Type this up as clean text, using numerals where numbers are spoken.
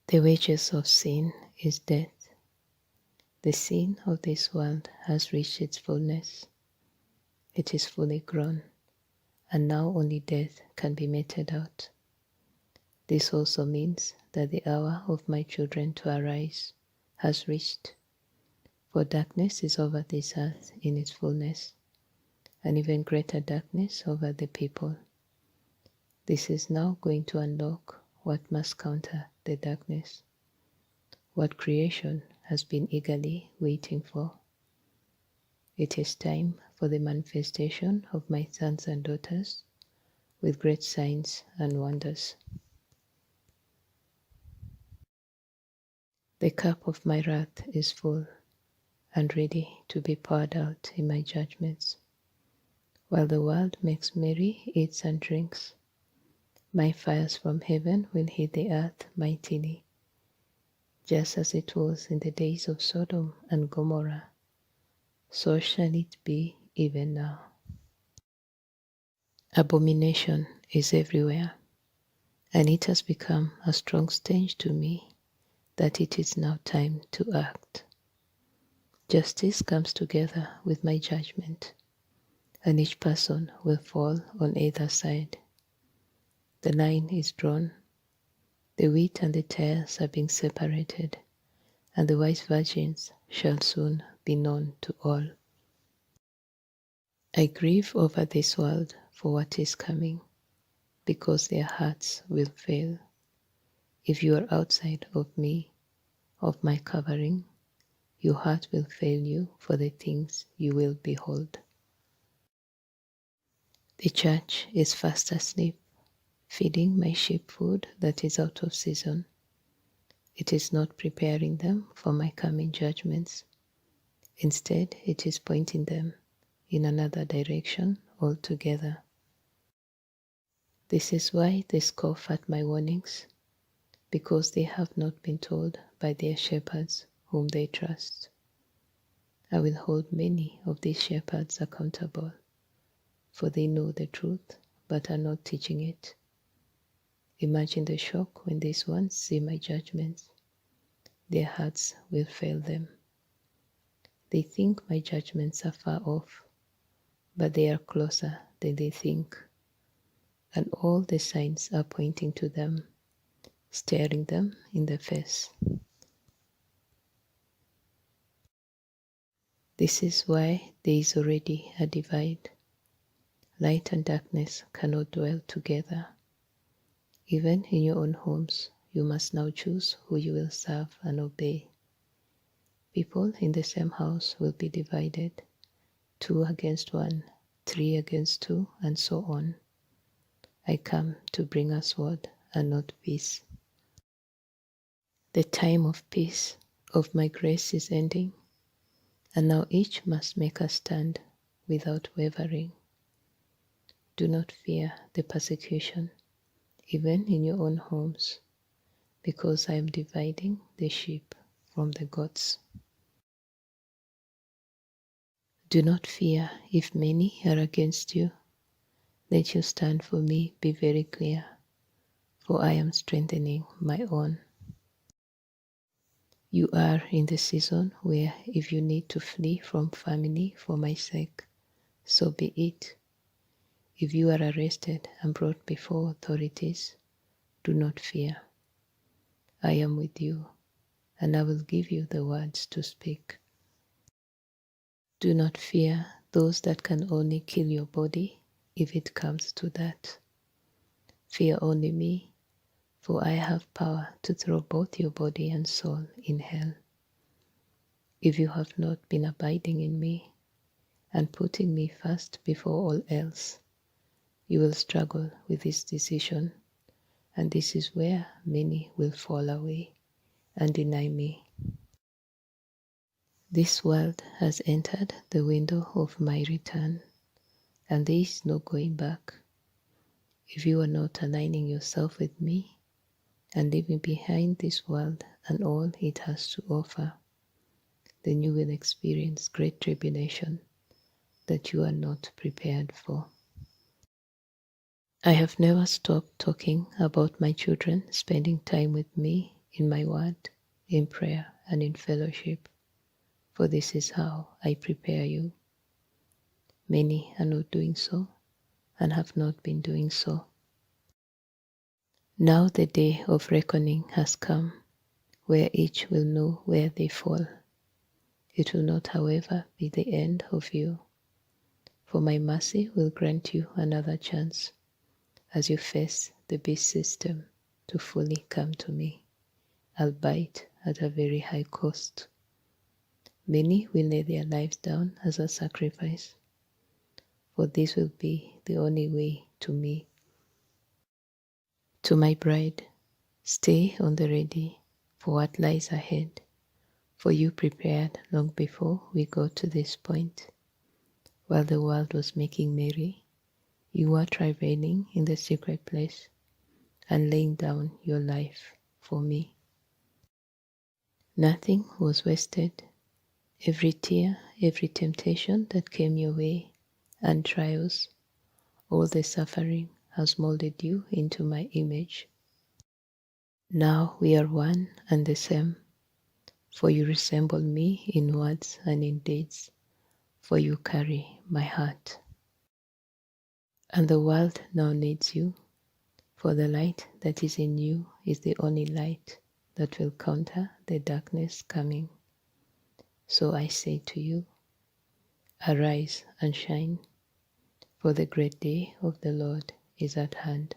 The wages of sin is death. The sin of this world has reached its fullness. It is fully grown, and now only death can be meted out. This also means that the hour of my children to arise has reached, for darkness is over this earth in its fullness, and even greater darkness over the people. This is now going to unlock what must counter the darkness, what creation has been eagerly waiting for. It is time for the manifestation of my sons and daughters with great signs and wonders. The cup of my wrath is full and ready to be poured out in my judgments. While the world makes merry, eats and drinks, my fires from heaven will hit the earth mightily, just as it was in the days of Sodom and Gomorrah, so shall it be even now. Abomination is everywhere, and it has become a strong stench to me that it is now time to act. Justice comes together with my judgment, and each person will fall on either side. The line is drawn, the wheat and the tares are being separated, and the wise virgins shall soon be known to all. I grieve over this world for what is coming, because their hearts will fail. If you are outside of me, of my covering, your heart will fail you for the things you will behold. The church is fast asleep, feeding my sheep food that is out of season. It is not preparing them for my coming judgments. Instead, it is pointing them in another direction altogether. This is why they scoff at my warnings, because they have not been told by their shepherds whom they trust. I will hold many of these shepherds accountable, for they know the truth but are not teaching it. Imagine the shock when these ones see my judgments. Their hearts will fail them. They think my judgments are far off, but they are closer than they think, and all the signs are pointing to them, staring them in the face. This is why there is already a divide. Light and darkness cannot dwell together. Even in your own homes, you must now choose who you will serve and obey. People in the same house will be divided, 2 against 1, 3 against 2, and so on. I come to bring us sword and not peace. The time of peace, of my grace is ending, and now each must make a stand without wavering. Do not fear the persecution, even in your own homes, because I am dividing the sheep from the goats. Do not fear if many are against you. Let your stand for me be very clear, for I am strengthening my own. You are in the season where if you need to flee from family for my sake, so be it. If you are arrested and brought before authorities, do not fear. I am with you, and I will give you the words to speak. Do not fear those that can only kill your body if it comes to that. Fear only me, for I have power to throw both your body and soul in hell. If you have not been abiding in me and putting me first before all else, you will struggle with this decision, and this is where many will fall away and deny me. This world has entered the window of my return, and there is no going back. If you are not aligning yourself with me and leaving behind this world and all it has to offer, then you will experience great tribulation that you are not prepared for. I have never stopped talking about my children spending time with me in my word, in prayer, and in fellowship, for this is how I prepare you. Many are not doing so, and have not been doing so. Now the day of reckoning has come, where each will know where they fall. It will not, however, be the end of you, for my mercy will grant you another chance as you face the beast system to fully come to me, albeit at a very high cost. Many will lay their lives down as a sacrifice, for this will be the only way to me. To my bride, stay on the ready for what lies ahead, for you prepared long before we got to this point. While the world was making merry, you were travailing in the secret place and laying down your life for me. Nothing was wasted. Every tear, every temptation that came your way, and trials, all the suffering has molded you into my image. Now we are one and the same, for you resemble me in words and in deeds, for you carry my heart. And the world now needs you, for the light that is in you is the only light that will counter the darkness coming. So I say to you, arise and shine, for the great day of the Lord is at hand.